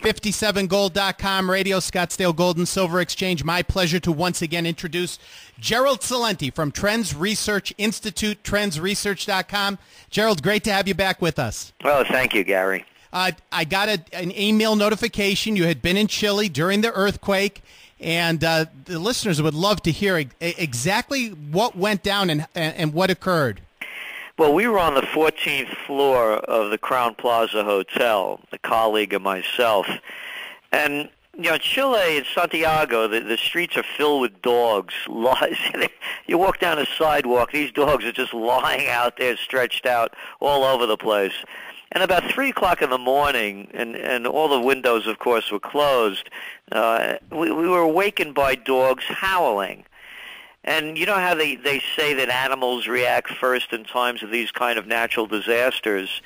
57gold.com, Radio Scottsdale Gold and Silver Exchange. My pleasure to once again introduce Gerald Celente from Trends Research Institute, trendsresearch.com. Gerald, great to have you back with us. Well, thank you, Gary. I got an email notification. You had been in Chile during the earthquake, and the listeners would love to hear exactly what went down and what occurred. Well, we were on the 14th floor of the Crown Plaza Hotel, a colleague of myself. And, you know, Chile and Santiago, the streets are filled with dogs. You walk down a sidewalk, these dogs are just lying out there, stretched out all over the place. And about 3 o'clock in the morning, and all the windows, of course, were closed, we were awakened by dogs howling. And you know how they say that animals react first in times of these kind of natural disasters?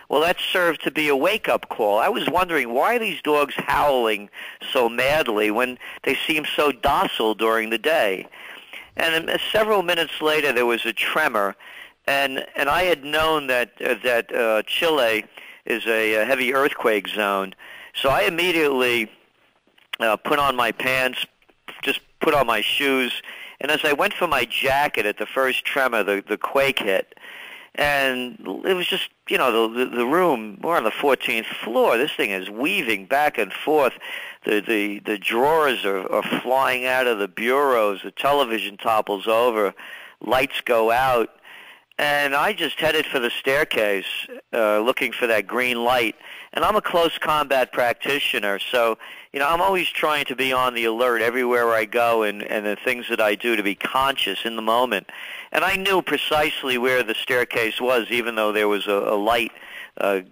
Well, that served to be a wake-up call. I was wondering, why are these dogs howling so madly when they seem so docile during the day? And several minutes later, there was a tremor, and I had known that Chile is a heavy earthquake zone. So I immediately put on my pants, just put on my shoes, and as I went for my jacket at the first tremor, the quake hit. And it was just, you know, the room, we're on the 14th floor. This thing is weaving back and forth. The drawers are flying out of the bureaus. The television topples over. Lights go out. And I just headed for the staircase, looking for that green light. And I'm a close combat practitioner, so, you know, I'm always trying to be on the alert everywhere I go and the things that I do to be conscious in the moment. And I knew precisely where the staircase was, even though there was a light, a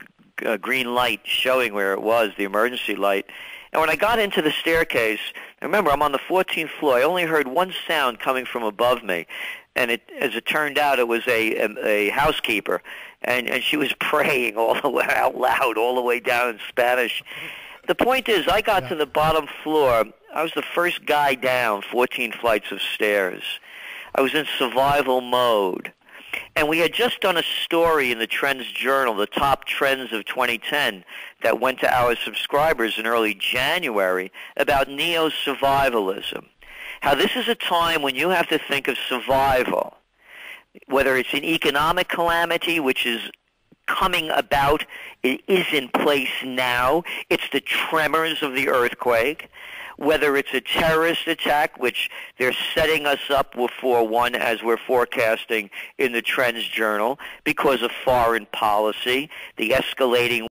green light showing where it was, the emergency light. And when I got into the staircase, remember, I'm on the 14th floor. I only heard one sound coming from above me. And as it turned out, it was a housekeeper, and she was praying all the way out loud, all the way down in Spanish. The point is, I got to the bottom floor. I was the first guy down 14 flights of stairs. I was in survival mode. And we had just done a story in the Trends Journal, the top trends of 2010, that went to our subscribers in early January about neo-survivalism. How this is a time when you have to think of survival, whether it's an economic calamity, which is coming about, it is in place now, it's the tremors of the earthquake, whether it's a terrorist attack, which they're setting us up for one as we're forecasting in the Trends Journal because of foreign policy, the escalating